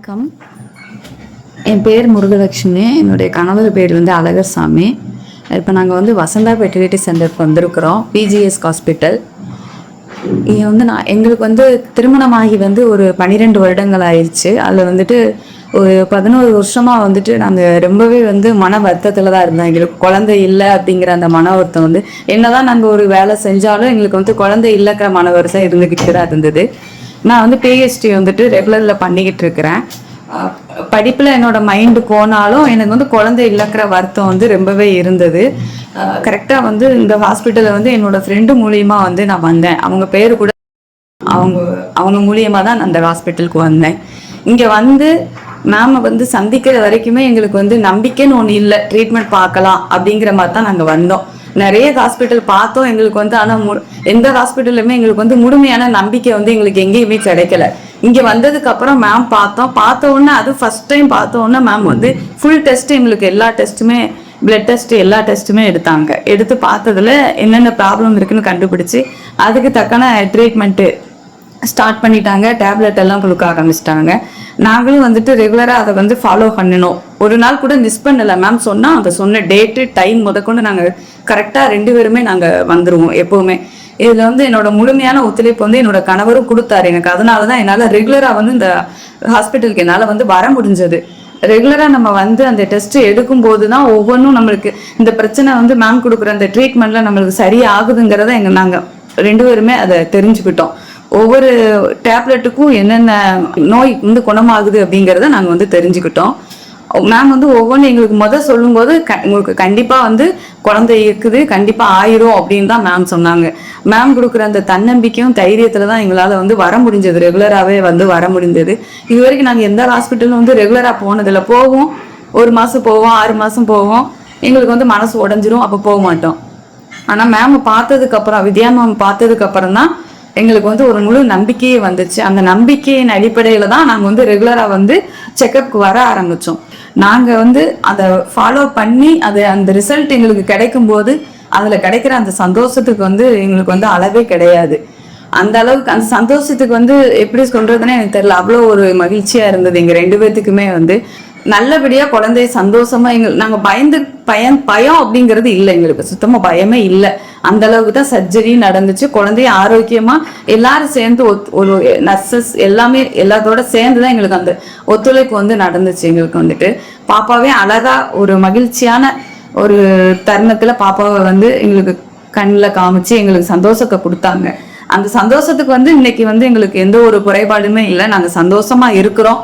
வணக்கம். என் பேர் முருகலட்சுமி. என்னுடைய கணவர் பேர் அழகர்சாமி. இப்போ நாங்கள் வசந்தா ஃபெர்டிலிட்டி சென்டருக்கு வந்திருக்கிறோம். BGS hospital. இங்கே எங்களுக்கு திருமணமாகி ஒரு 12 வருடங்கள் ஆயிடுச்சு. அதில் ஒரு 11 வருஷமாக நாங்கள் ரொம்பவே மன வருத்தத்தில் தான் இருந்தோம். எங்களுக்கு குழந்தை இல்லை அப்படிங்கிற அந்த மன வருத்தம் என்னதான் நாங்கள் ஒரு வேலை செஞ்சாலும் எங்களுக்கு குழந்தை இல்லைங்கிற மன வருத்தம் இருந்துக்கிட்டு தான் இருந்தது. நான் பிஹெச்டி ரெகுலரில் பண்ணிக்கிட்டு இருக்கிறேன். படிப்பில் என்னோட மைண்டு போனாலும் எனக்கு குழந்தை இல்லைக்கிற வருத்தம் ரொம்பவே இருந்தது. கரெக்டாக இந்த ஹாஸ்பிட்டலில் என்னோட ஃப்ரெண்டு மூலியமாக நான் வந்தேன். அவங்க பேர் கூட அவங்க மூலியமாக தான் அந்த ஹாஸ்பிட்டலுக்கு வந்தேன். இங்கே மேம் சந்திக்கிற வரைக்குமே எங்களுக்கு நம்பிக்கைன்னு ஒன்று இல்லை. ட்ரீட்மெண்ட் பார்க்கலாம் அப்படிங்கிற மாதிரி தான் நாங்கள் வந்தோம். நிறைய ஹாஸ்பிட்டல் பார்த்தோம் எங்களுக்கு ஆனால் எந்த ஹாஸ்பிட்டல்லுமே எங்களுக்கு முழுமையான நம்பிக்கை எங்களுக்கு எங்கேயுமே கிடைக்கல. இங்கே வந்ததுக்கு அப்புறம் மேம் பார்த்த உடனே அது ஃபர்ஸ்ட் டைம் பார்த்த உடனே மேம் ஃபுல் டெஸ்ட் எங்களுக்கு எல்லா டெஸ்ட்டுமே பிளட் டெஸ்ட் எல்லா டெஸ்ட்டுமே எடுத்தாங்க. எடுத்து பார்த்ததுல என்னென்ன ப்ராப்ளம் இருக்குன்னு கண்டுபிடிச்சி அதுக்கு தக்கன ட்ரீட்மெண்ட்டு ஸ்டார்ட் பண்ணிட்டாங்க. டேப்லெட் எல்லாம் கொடுக்க ஆரம்பிச்சிட்டாங்க. நாங்களும் ரெகுலராக அதை ஃபாலோ பண்ணணும். ஒரு நாள் கூட மிஸ் பண்ணலை. மேம் சொன்னால் அந்த சொன்ன டேட்டு டைம் முதற்கொண்டு நாங்கள் கரெக்டாக 2 பேருமே நாங்கள் வந்துடுவோம் எப்போவுமே. இதில் என்னோட முழுமையான ஒத்துழைப்பு என்னோட கணவரும் கொடுத்தாரு எனக்கு. அதனால தான் என்னால் ரெகுலராக இந்த ஹாஸ்பிட்டலுக்கு என்னால் வர முடிஞ்சது. ரெகுலராக நம்ம அந்த டெஸ்ட் எடுக்கும்போது தான் ஒவ்வொன்றும் நம்மளுக்கு இந்த பிரச்சனை மேம் கொடுக்குற அந்த ட்ரீட்மெண்ட்டில் நம்மளுக்கு சரியாகுதுங்கிறத நாங்கள் 2 பேருமே அதை தெரிஞ்சுக்கிட்டோம். ஒவ்வொரு டேப்லெட்டுக்கும் என்னென்ன நோய் குணமாகுது அப்படிங்கிறத நாங்கள் தெரிஞ்சுக்கிட்டோம். மேம் ஒவ்வொன்றும் எங்களுக்கு சொல்லும்போது உங்களுக்கு கண்டிப்பாக குழந்தை இருக்குது, கண்டிப்பாக ஆயிரும் அப்படின்னு தான் மேம் சொன்னாங்க. மேம் கொடுக்குற அந்த தன்னம்பிக்கையும் தைரியத்தில் தான் எங்களால் வர முடிஞ்சது. ரெகுலராகவே வர முடிஞ்சது. இது வரைக்கும் நாங்கள் எந்த ஹாஸ்பிட்டலும் ரெகுலராக போனதில்லை. போவோம், 1 மாதம் போவோம், 6 மாதம் போவோம். எங்களுக்கு மனசு உடஞ்சிரும், அப்போ போக மாட்டோம். ஆனால் மேம் பார்த்ததுக்கப்புறம், வித்யா மேம் பார்த்ததுக்கப்புறம் தான் எங்களுக்கு ஒரு முழு நம்பிக்கையே வந்துச்சு. அந்த நம்பிக்கையின் அடிப்படையில் தான் நாங்கள் ரெகுலராக செக்கப்புக்கு வர ஆரம்பித்தோம். நாங்கள் அதை ஃபாலோ பண்ணி அந்த ரிசல்ட் எங்களுக்கு கிடைக்கும் போது அதில் கிடைக்கிற அந்த சந்தோஷத்துக்கு எங்களுக்கு அளவே கிடையாது. அந்த அளவுக்கு அந்த சந்தோஷத்துக்கு எப்படி சொல்றதுன்னே எனக்கு தெரியல. அவ்வளோ ஒரு மகிழ்ச்சியாக இருந்தது. எங்கள் 2 பேர்த்துக்குமே நல்லபடியாக குழந்தைய சந்தோஷமா நாங்கள் பயம் அப்படிங்கிறது இல்லை. எங்களுக்கு சுத்தமாக பயமே இல்லை. அந்த அளவுக்கு தான் சர்ஜரி நடந்துச்சு. குழந்தைய ஆரோக்கியமா எல்லாரும் சேர்ந்து ஒரு நர்சஸ் எல்லாமே எல்லாத்தோட சேர்ந்து தான் எங்களுக்கு அந்த ஒத்துழைப்பு நடந்துச்சு. எங்களுக்கு பாப்பாவே அழகா ஒரு மகிழ்ச்சியான ஒரு தருணத்துல பாப்பாவை எங்களுக்கு கண்ணில் காமிச்சு எங்களுக்கு சந்தோஷத்தை கொடுத்தாங்க. அந்த சந்தோஷத்துக்கு இன்னைக்கு எங்களுக்கு எந்த ஒரு குறைபாடுமே இல்லை. நாங்கள் சந்தோஷமா இருக்கிறோம்.